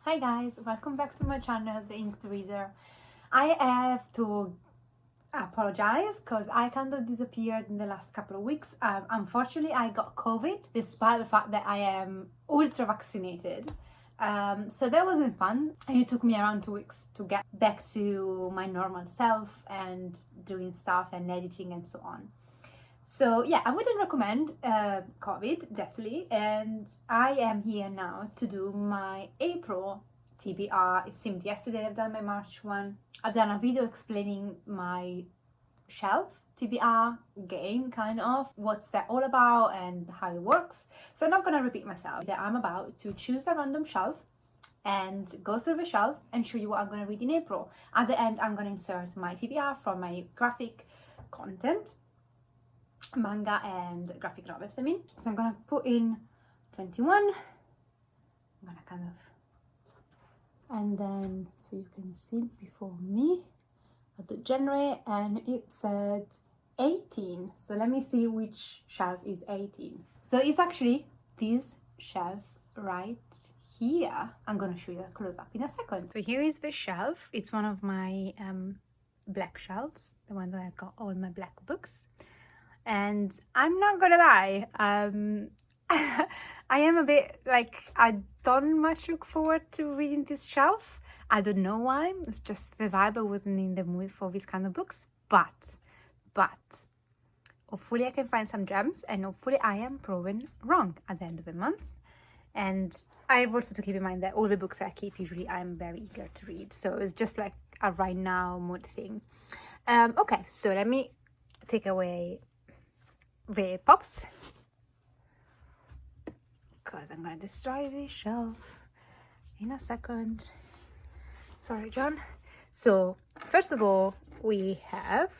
Hi guys, welcome back to my channel, The Inked Reader. I have to apologize because I kind of disappeared in the last couple of weeks. Unfortunately, I got COVID despite the fact that I am ultra vaccinated. So that wasn't fun, and it took me around 2 weeks to get back to my normal self and doing stuff and editing and so on. So yeah, I wouldn't recommend COVID, definitely. And I am here now to do my April TBR. It seemed yesterday I've done my March one. I've done a video explaining my shelf TBR game, kind of, what's that all about and how it works. So I'm not gonna repeat myself. I'm about to choose a random shelf and go through the shelf and show you what I'm gonna read in April. At the end, I'm gonna insert my TBR from my graphic content, manga and graphic novels, I mean. So I'm gonna put in 21. I'm gonna kind of, and then so you can see before me at the genre, and it said 18. So let me see which shelf is 18. So it's actually this shelf right here. I'm gonna show you a close up in a second. So here is the shelf. It's one of my black shelves, the one that I've got all my black books. And I'm not gonna lie, I am a bit like, I don't much look forward to reading this shelf. I don't know why, it's just the vibe. I wasn't in the mood for these kind of books, but hopefully I can find some gems, and hopefully I am proven wrong at the end of the month. And I have also to keep in mind that all the books that I keep, usually I'm very eager to read, so it's just like a right now mood thing. Okay, so let me take away the pops because I'm gonna destroy this shelf in a second. Sorry, John. So first of all, we have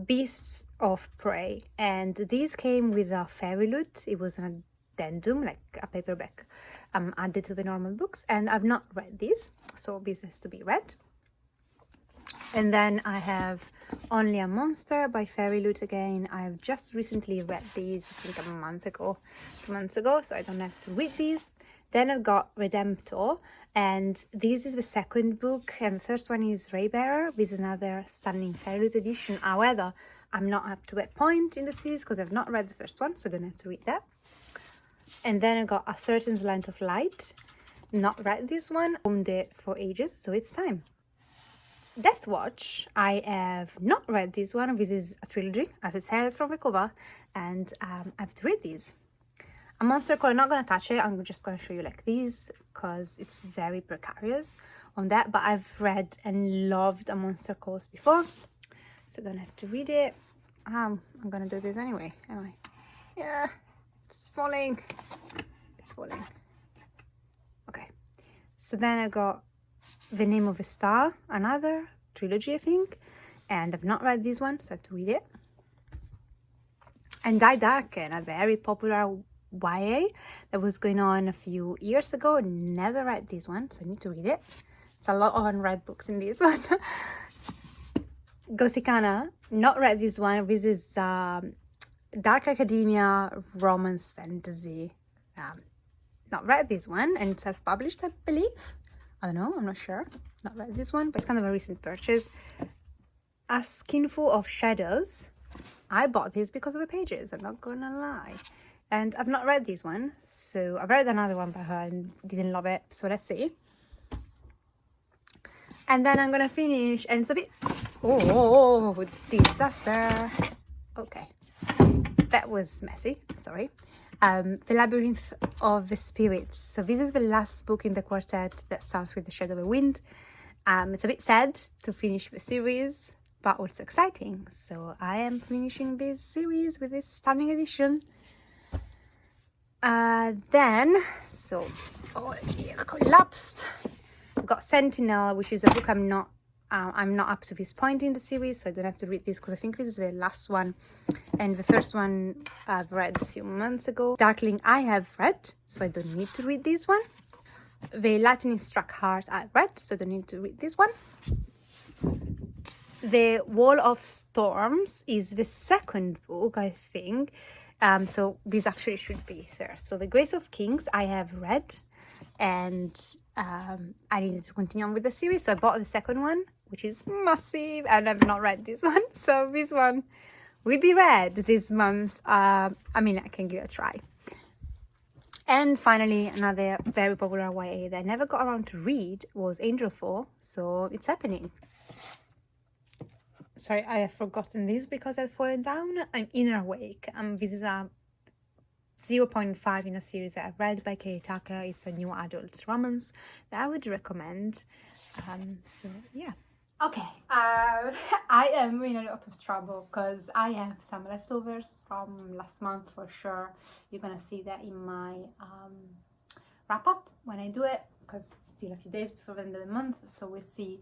Beasts of Prey, and these came with a fairy loot. It was an addendum, like a paperback added to the normal books, and I've not read these, so this has to be read. And then I have Only a Monster by Fairy Loot again. I've just recently read these, I think a month ago, 2 months ago, so I don't have to read these. Then I've got Redemptor, and this is the second book, and the first one is Raybearer. This is another stunning Fairy Loot edition. However, I'm not up to that point in the series because I've not read the first one, so I don't have to read that. And then I've got A Certain Slant of Light. Not read this one, owned it for ages, so it's time. Death Watch, I have not read this one. This is a trilogy, as it says from the cover, and I have to read these. A Monster Call, I'm not going to touch it. I'm just going to show you like these because it's very precarious on that, but I've read and loved A Monster Calls before, so I don't have to read it. I'm going to do this anyway, am I? Yeah, it's falling. It's falling. Okay, so then I got The Name of a Star, another trilogy, I think, and I've not read this one, so I have to read it. And Die Darken, a very popular YA that was going on a few years ago. Never read this one, so I need to read it. It's a lot of unread books in this one. Gothicana, not read this one. This is Dark Academia romance fantasy. Not read this one, and self-published, I believe. I don't know, I'm not sure. Not read this one, but it's kind of a recent purchase. A Skinful of Shadows. I bought this because of the pages, I'm not gonna lie. And I've not read this one, so I've read another one by her and didn't love it, so let's see. And then I'm gonna finish, and it's a bit, oh, disaster. Okay, that was messy, sorry. The Labyrinth of the Spirits. So this is the last book in the quartet that starts with The Shadow of the Wind. It's a bit sad to finish the series, but also exciting. So I am finishing this series with this stunning edition. Then, so, oh, it collapsed. I've got Sentinel, which is a book I'm not up to this point in the series, so I don't have to read this because I think this is the last one, and the first one I've read a few months ago. Darkling I have read, so I don't need to read this one. The Lightning Struck Heart I've read, so I don't need to read this one. The Wall of Storms is the second book, I think, so this actually should be there. So The Grace of Kings I have read, and I needed to continue on with the series, so I bought the second one, which is massive, and I've not read this one, so this one will be read this month. I mean, I can give it a try. And finally, another very popular YA that I never got around to read was Angelfall, so it's happening. Sorry, I have forgotten this because I've fallen down. I'm Inner Wake. This is a 0.5 in a series that I've read by Kay Tucker. It's a new adult romance that I would recommend. So yeah. Okay, I am in a lot of trouble because I have some leftovers from last month for sure. You're gonna see that in my wrap up when I do it, because it's still a few days before the end of the month, so we'll see.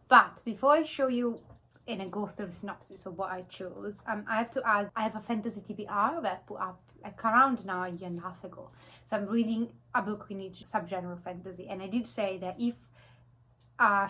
But before I show you and I go through the synopsis of what I chose, I have to add, I have a fantasy TBR that I put up like around now a year and a half ago. So I'm reading a book in each subgenre of fantasy, and I did say that if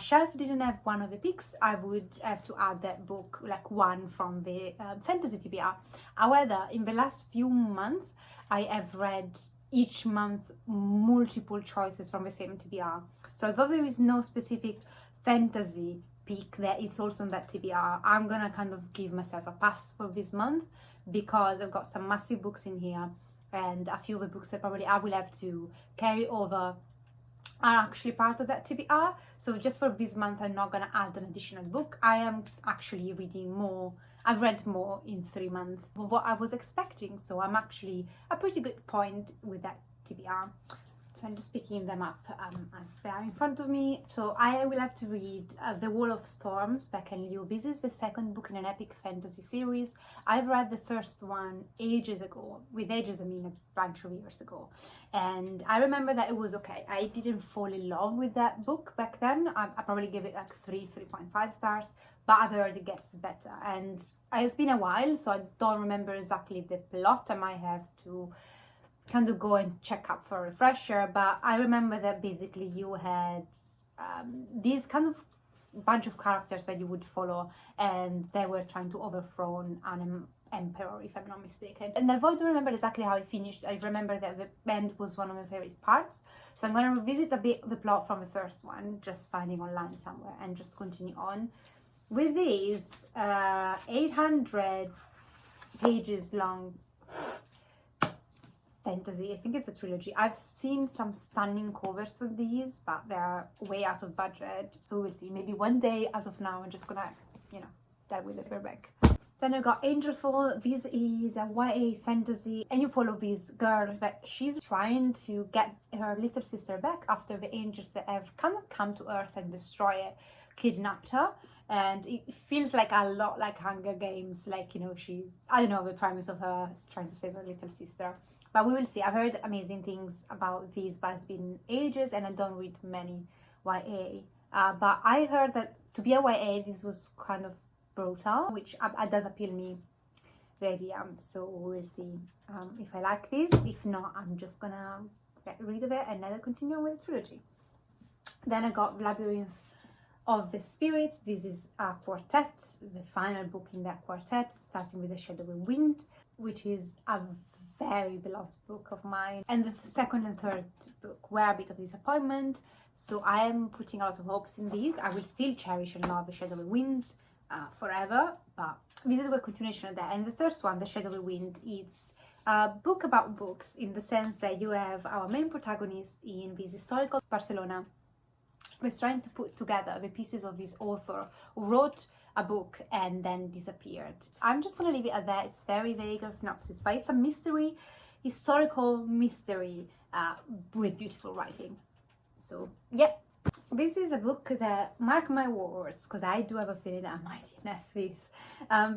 Shelf didn't have one of the picks, I would have to add that book, like one from the fantasy TBR. However, in the last few months, I have read each month multiple choices from the same TBR. So although there is no specific fantasy pick that it's also on that TBR, I'm gonna kind of give myself a pass for this month because I've got some massive books in here, and a few of the books that probably I will have to carry over are actually part of that TBR. So just for this month, I'm not gonna add an additional book. I am actually reading more. I've read more in 3 months of what I was expecting, so I'm actually a pretty good point with that TBR. So I'm just picking them up as they are in front of me. So I will have to read The Wall of Storms by Ken Liu. This is the second book in an epic fantasy series. I've read the first one ages ago. With ages, I mean a bunch of years ago. And I remember that it was okay. I didn't fall in love with that book back then. I probably gave it like 3.5 stars. But I've heard it gets better. And it's been a while, so I don't remember exactly the plot. I might have to kind of go and check up for a refresher, but I remember that basically you had these kind of bunch of characters that you would follow, and they were trying to overthrow an emperor, if I'm not mistaken. And I don't remember exactly how it finished. I remember that the end was one of my favorite parts, so I'm going to revisit a bit the plot from the first one, just finding online somewhere, and just continue on with these 800 pages long fantasy. I think it's a trilogy. I've seen some stunning covers for these, but they're way out of budget, so we'll see. Maybe one day. As of now, I'm just gonna, dive with the paperback. Then I got Angelfall. This is a YA fantasy, and you follow this girl that she's trying to get her little sister back after the angels that have kind of come to Earth and destroy it, kidnapped her. And it feels like a lot like Hunger Games, like, I don't know, the premise of her trying to save her little sister. But we will see. I've heard amazing things about these, but it's been ages and I don't read many YA. But I heard that to be a YA, this was kind of brutal, which does appeal me, the idea. So we'll see if I like this. If not, I'm just gonna get rid of it and let it continue with the trilogy. Then I got Labyrinth of the Spirits. This is a quartet, the final book in that quartet, starting with The Shadowy Wind, which is a very beloved book of mine. And the second and third book were a bit of disappointment, so I am putting a lot of hopes in these. I will still cherish and love The Shadowy Wind forever, but this is a continuation of that. And the first one, The Shadowy Wind, it's a book about books, in the sense that you have our main protagonist in this historical Barcelona was trying to put together the pieces of this author who wrote a book and then disappeared. I'm just going to leave it at that. It's very vague as synopsis, but it's a mystery, historical mystery with beautiful writing. So yeah, this is a book that, mark my words, because I do have a feeling that I might enough this.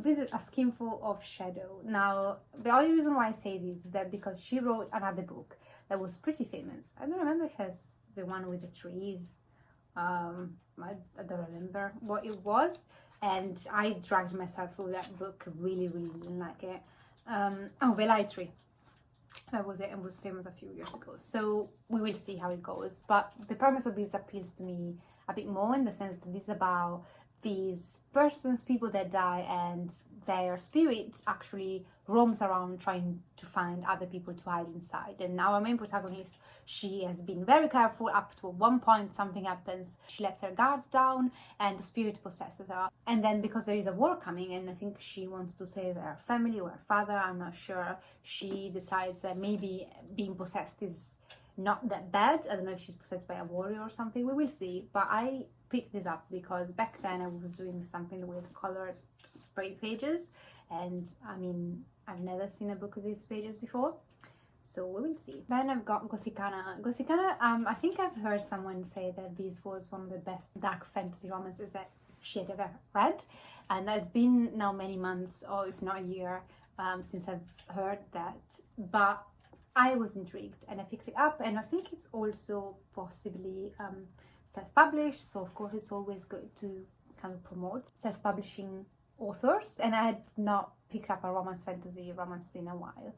This is A Skinful of Shadow. Now, the only reason why I say this is that because she wrote another book that was pretty famous. I don't remember if it's the one with the trees. I don't remember what it was, and I dragged myself through that book. Really didn't like it. The Light Tree, that was it. It was famous a few years ago, so we will see how it goes. But the premise of this appeals to me a bit more, in the sense that this is about these persons, people that die, and their spirits actually roams around trying to find other people to hide inside. And our main protagonist, she has been very careful up to one point. Something happens, she lets her guard down and the spirit possesses her. And then because there is a war coming and I think she wants to save her family or her father, I'm not sure, she decides that maybe being possessed is not that bad. I don't know if she's possessed by a warrior or something, we will see. But I picked this up because back then I was doing something with colored spray pages, and I mean, I've never seen a book of these pages before, so we will see. Then I've got Gothicana. Gothicana, I think I've heard someone say that this was one of the best dark fantasy romances that she had ever read, and it's been now many months, or if not a year, since I've heard that, but I was intrigued and I picked it up, and I think it's also possibly self-published, so of course it's always good to kind of promote self-publishing authors, and I had not picked up a romance in a while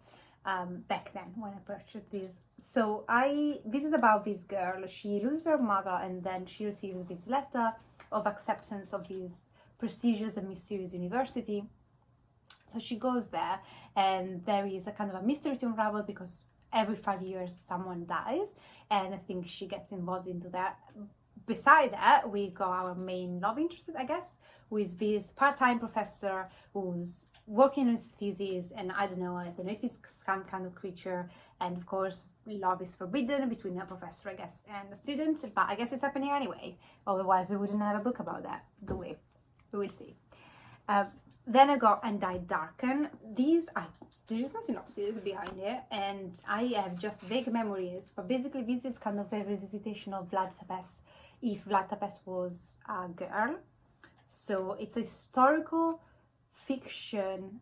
back then when I purchased this. So this is about this girl. She loses her mother and then she receives this letter of acceptance of this prestigious and mysterious university. So she goes there and there is a kind of a mystery to unravel because every 5 years someone dies, and I think she gets involved into that. Beside that, we got our main love interest, I guess, who is this part-time professor who's working on his thesis, and I don't know if he's some kind of creature, and of course love is forbidden between a professor, I guess, and a student, but I guess it's happening anyway, otherwise we wouldn't have a book about that, do we? We will see. Then I got And I Darken. There is no synopsis behind it, and I have just vague memories, but basically this is kind of a revisitation of Vlad Tepes, if Vlad Tepes was a girl. So it's a historical fiction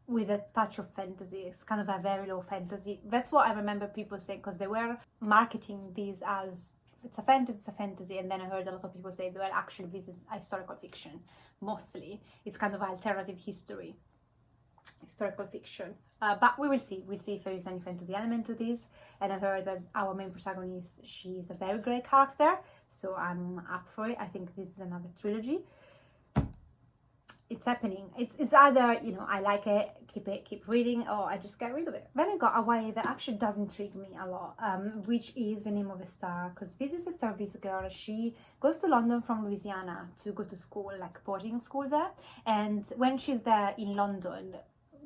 with a touch of fantasy. It's kind of a very low fantasy. That's what I remember people saying, because they were marketing these as it's a fantasy, and then I heard a lot of people say, well, actually this is a historical fiction. Mostly it's kind of alternative historical fiction, but we will see. We'll see if there is any fantasy element to this. And I heard that our main protagonist, she's a very great character, so I'm up for it. I think this is another trilogy. It's happening. It's either, you know, I like it, keep reading, or I just get rid of it. Then I got a YA that actually does intrigue me a lot, which is The Name of a Star, because this is the story of this girl. She goes to London from Louisiana to go to school, like boarding school there, and when she's there in London,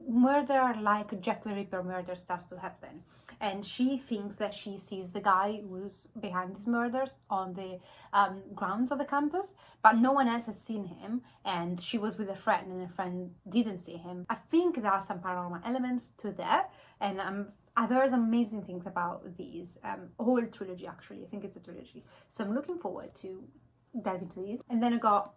murder like Jack the Ripper murder starts to happen, and she thinks that she sees the guy who's behind these murders on the grounds of the campus, but no one else has seen him, and she was with a friend and a friend didn't see him. I think there are some paranormal elements to that, and I've heard amazing things about these whole trilogy. Actually, I think it's a trilogy, so I'm looking forward to delve into these. And then I got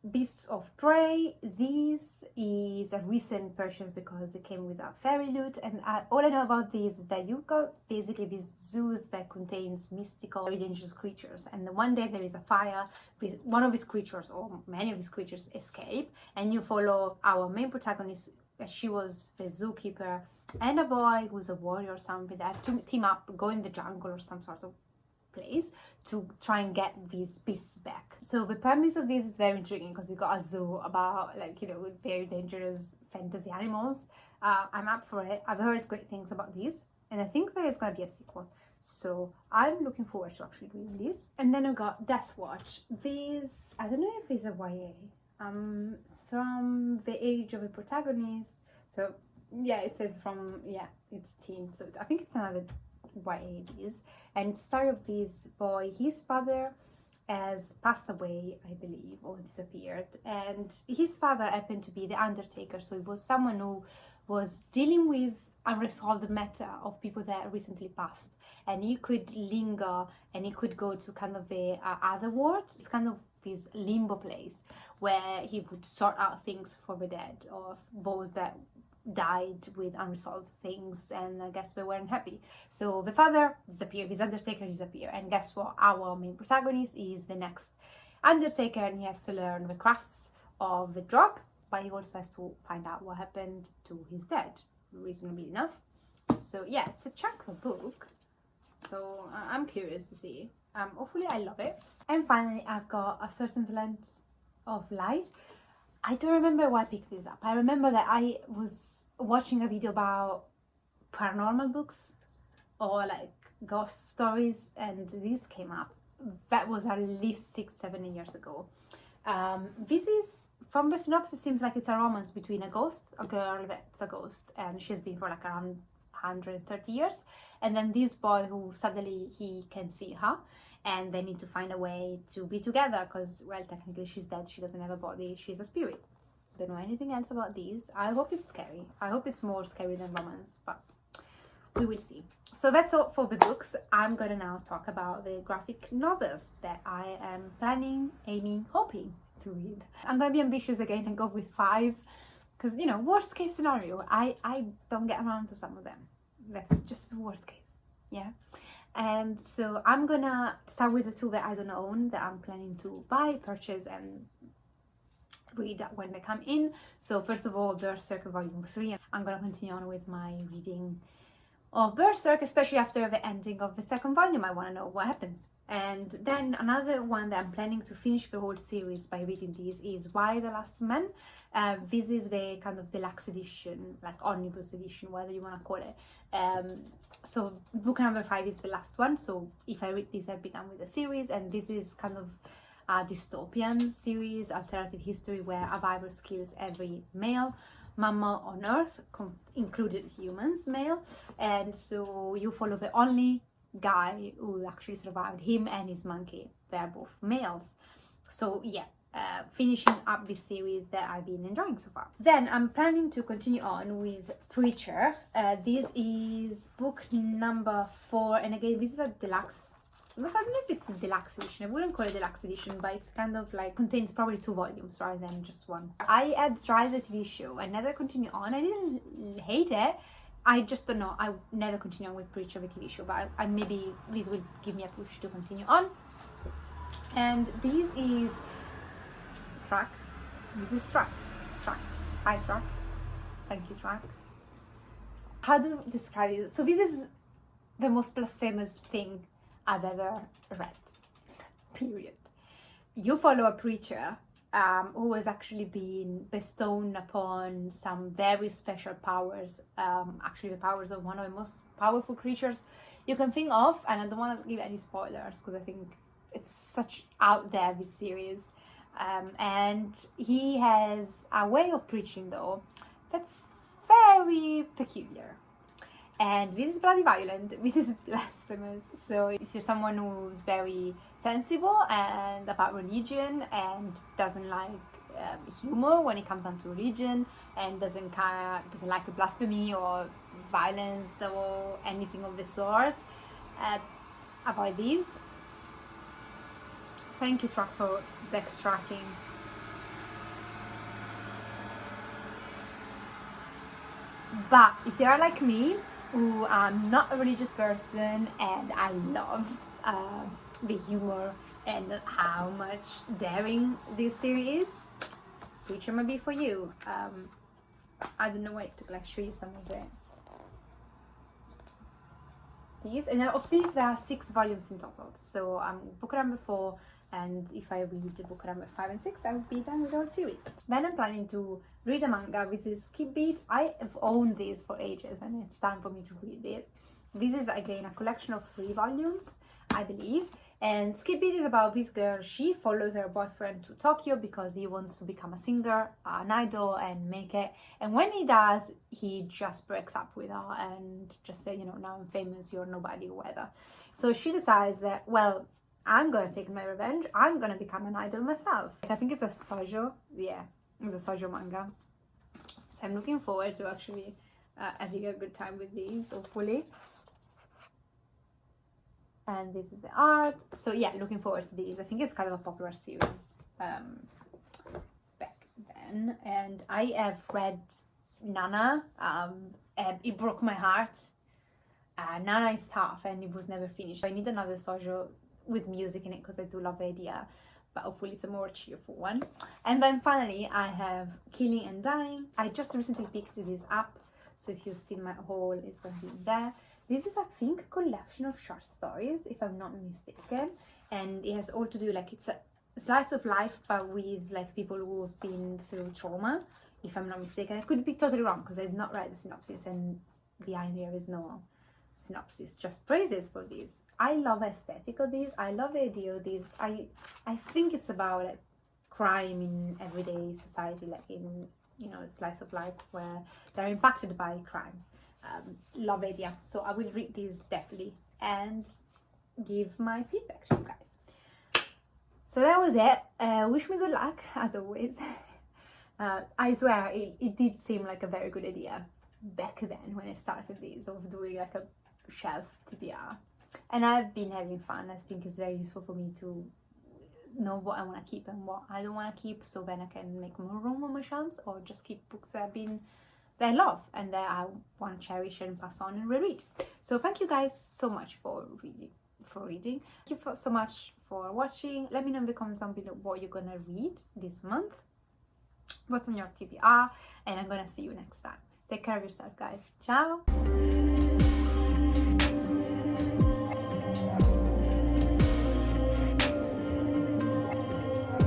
Beasts of Prey. This is a recent purchase because it came with a fairy loot, and all I know about this is that you've got basically these zoos that contains mystical, very dangerous creatures, and one day there is a fire with one of these creatures, or many of these creatures escape, and you follow our main protagonist. She was the zookeeper and a boy who's a warrior or something. They have to team up, go in the jungle or some sort of place to try and get these beasts back. So the premise of this is very intriguing because you got a zoo about, like, you know, with very dangerous fantasy animals. I'm up for it. I've heard great things about these, and I think there's gonna be a sequel, so I'm looking forward to actually reading this. And then I got Death Watch. This, I don't know if it's a YA, from the age of a protagonist, so yeah, it says from, yeah, it's teen, so I think it's another YA is, and it's the story of this boy. His father has passed away, I believe, or disappeared, and his father happened to be the undertaker, so it was someone who was dealing with unresolved matter of people that recently passed, and he could linger and he could go to kind of the other world. It's kind of this limbo place where he would sort out things for the dead or those that died with unresolved things, and I guess they weren't happy. So the father disappeared, his undertaker disappeared, and guess what? Our main protagonist is the next undertaker, and he has to learn the crafts of the job, but he also has to find out what happened to his dad, reasonably enough. So yeah, it's a chunk of book, so I'm curious to see. Hopefully I love it. And finally I've got A Certain Silence of Light. I don't remember why I picked this up. I remember that I was watching a video about paranormal books or like ghost stories, and this came up. That was at least 6-7 years ago. This is, from the synopsis, seems like it's a romance between a girl that's a ghost, and she's been for like around 130 years, and then this boy who suddenly he can see her, and they need to find a way to be together because, well, technically she's dead, she doesn't have a body, she's a spirit. Don't know anything else about these. I hope it's scary. I hope it's more scary than romance, but we will see. So that's all for the books. I'm gonna now talk about the graphic novels that I am planning, aiming, hoping to read. I'm gonna be ambitious again and go with 5, because, you know, worst case scenario, I don't get around to some of them. That's just the worst case, yeah. And so I'm gonna start with the 2 that I don't own, that I'm planning to buy, purchase, and read when they come in. So first of all, Berserk Volume 3. I'm gonna continue on with my reading of Berserk, especially after the ending of the 2nd volume. I want to know what happens. And then another one that I'm planning to finish the whole series by reading these is Why the Last Man. This is the kind of deluxe edition, like omnibus edition, whatever you want to call it. So book number 5 is the last one. So if I read this, I'll be done with the series. And this is kind of a dystopian series, alternative history, where a virus kills every male mammal on Earth, included humans, male, and so you follow the only guy who actually survived, him and his monkey. They're both males. So yeah, finishing up this series that I've been enjoying so far. Then I'm planning to continue on with Preacher. This is book number 4, and again, this is a deluxe. I don't know if it's a deluxe edition. I wouldn't call it deluxe edition, but it's kind of like contains probably 2 volumes rather than just 1. I had tried the TV show. I never continued on. I didn't hate it. I just don't know. I never continue on with Preacher, the TV show, but I maybe this will give me a push to continue on. And this is Track. This is Track. Hi, Track. Thank you, Track. How do I describe it? So this is the most blasphemous thing I've ever read, period. You follow a preacher who has actually been bestowed upon some very special powers, actually the powers of one of the most powerful creatures you can think of, and I don't want to give any spoilers because I think it's such out there, this series. And he has a way of preaching, though, that's very peculiar. And this is bloody violent, this is blasphemous. So if you're someone who's very sensible and about religion and doesn't like humor when it comes down to religion, and doesn't like the blasphemy or violence or anything of the sort, avoid these. Thank you, Track, for backtracking. But if you are like me, who I'm not a religious person, and I love the humor and how much daring this series is, Preacher might be for you. I don't know, wait to like show you some of it. These, and of these there are 6 volumes in total. So book number 4, and if I read the book number 5 and 6, I will be done with the whole series. Then I'm planning to read a manga, which is Skip Beat. I have owned this for ages, and it's time for me to read this. This is again a collection of 3 volumes, I believe. And Skip Beat is about this girl. She follows her boyfriend to Tokyo because he wants to become a singer, an idol, and make it. And when he does, he just breaks up with her and just say, you know, now I'm famous, you're nobody, or whatever. So she decides that, well, I'm gonna take my revenge. I'm gonna become an idol myself. I think it's a shoujo. Yeah, it's a shoujo manga. So I'm looking forward to actually having a good time with these, hopefully. And this is the art. So yeah, looking forward to these. I think it's kind of a popular series back then. And I have read Nana. It broke my heart. Nana is tough and it was never finished. I need another shoujo with music in it because I do love the idea, but hopefully it's a more cheerful one. And then finally I have Killing and Dying. I just recently picked this up, so if you've seen my haul, it's going to be there. This is, I think, a collection of short stories, if I'm not mistaken, and it has all to do, like, it's slice of life, but with like people who have been through trauma, if I'm not mistaken. I could be totally wrong because I've not read the synopsis, and behind there is no synopsis, just praises for this. I love aesthetic of this. I love the idea of this. I think it's about like crime in everyday society, like in, you know, slice of life where they're impacted by crime. Love idea. So I will read this definitely and give my feedback to you guys. So that was it. Wish me good luck as always. I swear it did seem like a very good idea back then when I started this, of doing like a shelf TBR, and I've been having fun. I think it's very useful for me to know what I want to keep and what I don't want to keep, so then I can make more room on my shelves, or just keep books that I love and that I want to cherish and pass on and reread. So thank you guys so much for reading. Thank you so much for watching. Let me know in the comments down below what you're gonna read this month, what's on your TBR, and I'm gonna see you next time. Take care of yourself, guys. Ciao.